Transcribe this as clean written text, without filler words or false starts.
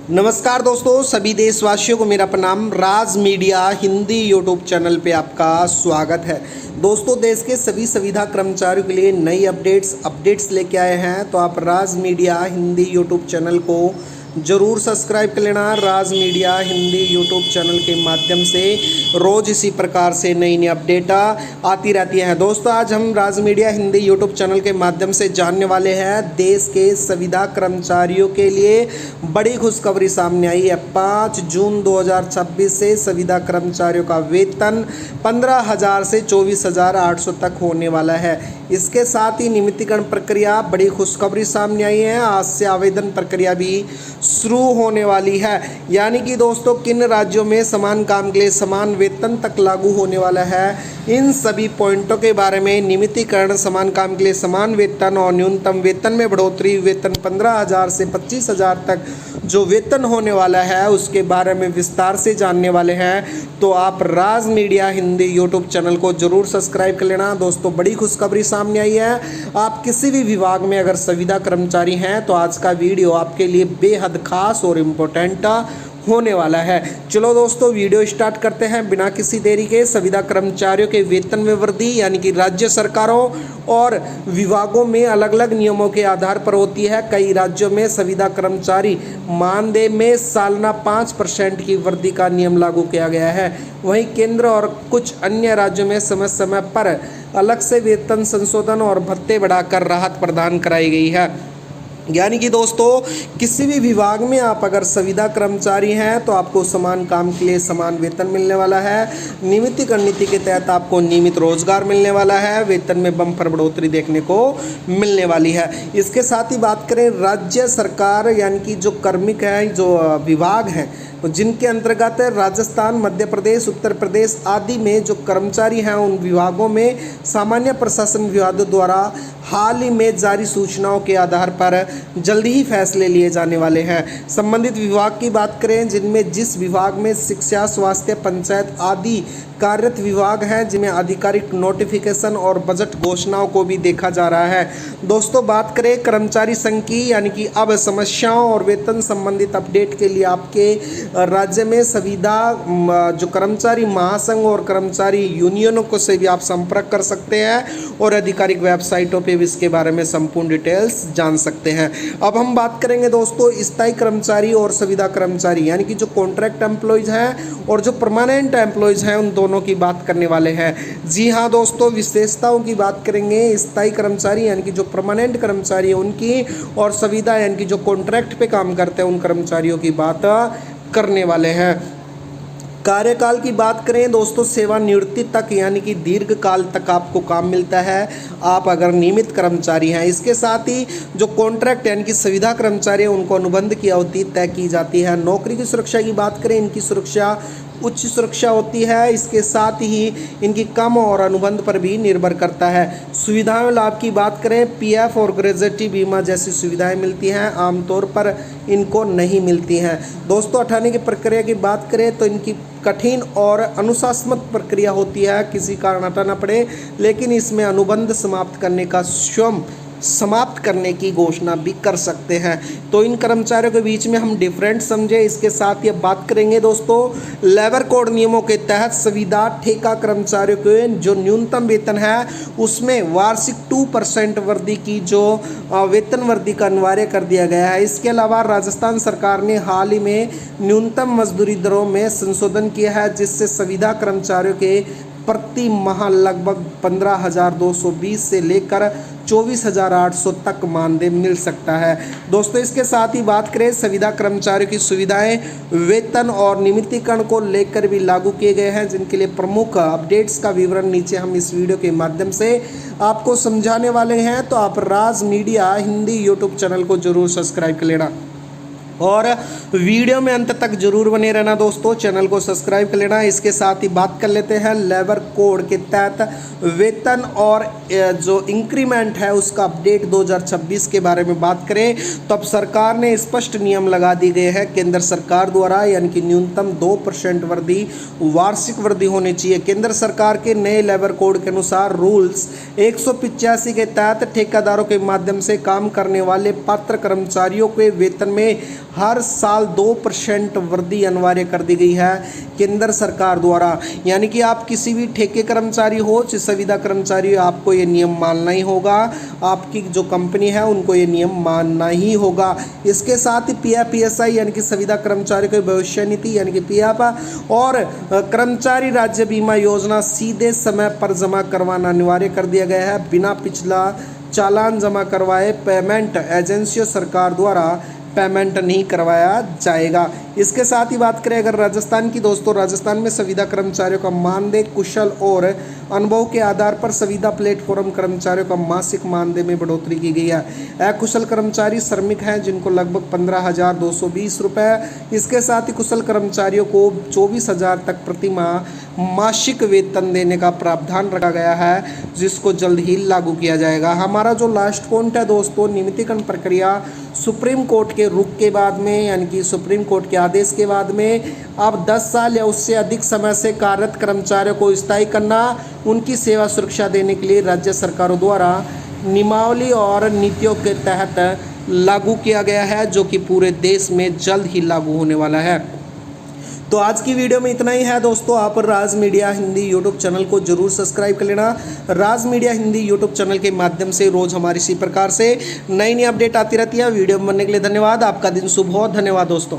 नमस्कार दोस्तों, सभी देशवासियों को मेरा प्रणाम। राज मीडिया हिंदी यूट्यूब चैनल पे आपका स्वागत है। दोस्तों, देश के सभी संविदा कर्मचारियों के लिए नई अपडेट्स लेके आए हैं, तो आप राज मीडिया हिंदी यूट्यूब चैनल को ज़रूर सब्सक्राइब कर लेना। राज मीडिया हिंदी यूट्यूब चैनल के माध्यम से रोज़ इसी प्रकार से नई नई अपडेट आती रहती हैं। दोस्तों, आज हम राज मीडिया हिंदी यूट्यूब चैनल के माध्यम से जानने वाले हैं देश के संविदा कर्मचारियों के लिए बड़ी खुशखबरी सामने आई है। 5 जून 2026 से संविदा कर्मचारियों का वेतन 15,000 से 24,800 तक होने वाला है। इसके साथ ही नियमितीकरण प्रक्रिया बड़ी खुशखबरी सामने आई है। आज से आवेदन प्रक्रिया भी शुरू होने वाली है। यानी कि दोस्तों, किन राज्यों में समान काम के लिए समान वेतन तक लागू होने वाला है, इन सभी पॉइंटों के बारे में, नियमितीकरण, समान काम के लिए समान वेतन और न्यूनतम वेतन में बढ़ोतरी, वेतन 15,000 से 25,000 तक जो वेतन होने वाला है उसके बारे में विस्तार से जानने वाले हैं। तो आप राज मीडिया हिंदी यूट्यूब चैनल को जरूर सब्सक्राइब कर लेना। दोस्तों, बड़ी खुशखबरी सामने आई है। आप किसी भी विभाग में अगर संविदा कर्मचारी हैं तो आज का वीडियो आपके लिए बेहद खास और इम्पोर्टेंट होने वाला है। चलो दोस्तों, वीडियो स्टार्ट करते हैं बिना किसी देरी के। संविदा कर्मचारियों के वेतन में वृद्धि यानी कि राज्य सरकारों और विभागों में अलग अलग नियमों के आधार पर होती है। कई राज्यों में संविदा कर्मचारी मानदेय में सालाना 5% की वृद्धि का नियम लागू किया गया है। वहीं केंद्र और कुछ अन्य राज्यों में समय समय पर अलग से वेतन संशोधन और भत्ते बढ़ाकर राहत प्रदान कराई गई है। यानी कि दोस्तों, किसी भी विभाग में आप अगर संविदा कर्मचारी हैं तो आपको समान काम के लिए समान वेतन मिलने वाला है। नियमितीकरण नीति के तहत आपको नियमित रोजगार मिलने वाला है। वेतन में बम्पर बढ़ोतरी देखने को मिलने वाली है। इसके साथ ही बात करें राज्य सरकार यानी कि जो कार्मिक है, जो विभाग हैं, तो जिनके अंतर्गत राजस्थान, मध्य प्रदेश, उत्तर प्रदेश आदि में जो कर्मचारी हैं, उन विभागों में सामान्य प्रशासन विभागों द्वारा हाल ही में जारी सूचनाओं के आधार पर जल्दी ही फैसले लिए जाने वाले हैं। संबंधित विभाग की बात करें, जिनमें जिस विभाग में शिक्षा, स्वास्थ्य, पंचायत आदि कार्यरत विभाग हैं, जिनमें आधिकारिक नोटिफिकेशन और बजट घोषणाओं को भी देखा जा रहा है। दोस्तों, बात करें कर्मचारी संघ की, यानी कि अब समस्याओं और वेतन संबंधित अपडेट के लिए आपके राज्य में संविदा जो कर्मचारी महासंघ और कर्मचारी यूनियनों को से भी आप संपर्क कर सकते हैं और आधिकारिक वेबसाइटों पे भी इसके बारे में संपूर्ण डिटेल्स जान सकते हैं। अब हम बात करेंगे दोस्तों स्थायी कर्मचारी और संविदा कर्मचारी, यानी कि जो कॉन्ट्रैक्ट एम्प्लॉयज़ हैं और जो परमानेंट एम्प्लॉयज़ हैं, उन दोनों की बात करने वाले हैं। जी हाँ दोस्तों, विशेषताओं की बात करेंगे। स्थायी कर्मचारी यानी कि जो परमानेंट कर्मचारी है उनकी, और संविदा यानी कि जो कॉन्ट्रैक्ट पे काम करते हैं उन कर्मचारियों की बात करने वाले हैं। कार्यकाल की बात करें दोस्तों, सेवानिवृत्ति तक यानी कि दीर्घ काल तक आपको काम मिलता है, आप अगर नियमित कर्मचारी हैं। इसके साथ ही जो कॉन्ट्रैक्ट यानी कि संविदा कर्मचारी हैं, उनको अनुबंध की अवधि तय की जाती है। नौकरी की सुरक्षा की बात करें, इनकी सुरक्षा उच्च सुरक्षा होती है। इसके साथ ही इनकी कम और अनुबंध पर भी निर्भर करता है। सुविधाएं लाभ की बात करें, पीएफ और ग्रेजुएटी बीमा जैसी सुविधाएं मिलती हैं, आमतौर पर इनको नहीं मिलती हैं। दोस्तों, हटाने की प्रक्रिया की बात करें तो इनकी कठिन और अनुशासनात्मक प्रक्रिया होती है, किसी कारण हटाना पड़े, लेकिन इसमें अनुबंध समाप्त करने का स्वयं समाप्त करने की घोषणा भी कर सकते हैं। तो इन कर्मचारियों के बीच में हम डिफरेंट समझे। इसके साथ ये बात करेंगे दोस्तों, लेबर कोड नियमों के तहत संविदा ठेका कर्मचारियों के जो न्यूनतम वेतन है उसमें वार्षिक 2% वृद्धि की जो वेतन वृद्धि का अनिवार्य कर दिया गया है। इसके अलावा राजस्थान सरकार ने हाल ही में न्यूनतम मजदूरी दरों में संशोधन किया है, जिससे संविदा कर्मचारियों के प्रति माह लगभग 15,220 से लेकर 24,800 तक मानदेय मिल सकता है। दोस्तों, इसके साथ ही बात करें संविदा कर्मचारियों की सुविधाएं, वेतन और नियमितीकरण को लेकर भी लागू किए गए हैं, जिनके लिए प्रमुख अपडेट्स का विवरण नीचे हम इस वीडियो के माध्यम से आपको समझाने वाले हैं। तो आप राज मीडिया हिंदी यूट्यूब चैनल को जरूर सब्सक्राइब कर लेना और वीडियो में अंत तक जरूर बने रहना। दोस्तों, चैनल को सब्सक्राइब कर लेना। इसके साथ ही बात कर लेते हैं लेबर कोड के तहत वेतन और जो इंक्रीमेंट है उसका अपडेट 2026 के बारे में बात करें तो अब सरकार ने स्पष्ट नियम लगा दिए गए हैं केंद्र सरकार द्वारा, यानी कि न्यूनतम 2% वृद्धि वार्षिक वृद्धि होनी चाहिए। केंद्र सरकार के नए लेबर कोड के अनुसार रूल्स 185 के तहत ठेकेदारों के माध्यम से काम करने वाले पात्र कर्मचारियों के वेतन में हर साल 2% वृद्धि अनिवार्य कर दी गई है केंद्र सरकार द्वारा। यानी कि आप किसी भी ठेके कर्मचारी हो, संविदा कर्मचारी, आपको ये नियम मानना ही होगा। आपकी जो कंपनी है उनको ये नियम मानना ही होगा। इसके साथ ही पीएफ पीएसआई यानी कि संविदा कर्मचारी की भविष्य निधि यानी कि पीएफ और कर्मचारी राज्य बीमा योजना सीधे समय पर जमा करवाना अनिवार्य कर दिया गया है। बिना पिछला चालान जमा करवाए पेमेंट एजेंसियों सरकार द्वारा पेमेंट नहीं करवाया जाएगा। इसके साथ ही बात करें अगर राजस्थान की, दोस्तों राजस्थान में संविदा कर्मचारियों का मानदेय कुशल और अनुभव के आधार पर संविदा प्लेटफॉर्म कर्मचारियों का मासिक मानदेय में बढ़ोतरी की गई है। अकुशल कर्मचारी श्रमिक हैं जिनको लगभग 15,220 रुपये, इसके साथ ही कुशल कर्मचारियों को 24,000 तक प्रति माह मासिक वेतन देने का प्रावधान रखा गया है, जिसको जल्द ही लागू किया जाएगा। हमारा जो लास्ट पॉइंट है दोस्तों, नियमितीकरण प्रक्रिया सुप्रीम कोर्ट के रुख के बाद में यानी कि सुप्रीम कोर्ट के आदेश के बाद में अब 10 साल या उससे अधिक समय से कार्यरत कर्मचारियों को स्थायी करना, उनकी सेवा सुरक्षा देने के लिए राज्य सरकारों द्वारा नियमावली और नीतियों के तहत लागू किया गया है, जो कि पूरे देश में जल्द ही लागू होने वाला है। तो आज की वीडियो में इतना ही है दोस्तों। आप राज मीडिया हिंदी यूट्यूब चैनल को जरूर सब्सक्राइब कर लेना। राज मीडिया हिंदी यूट्यूब चैनल के माध्यम से रोज हमारी इसी प्रकार से नई नई अपडेट आती रहती है। वीडियो बनने के लिए धन्यवाद। आपका दिन शुभ हो। धन्यवाद दोस्तों।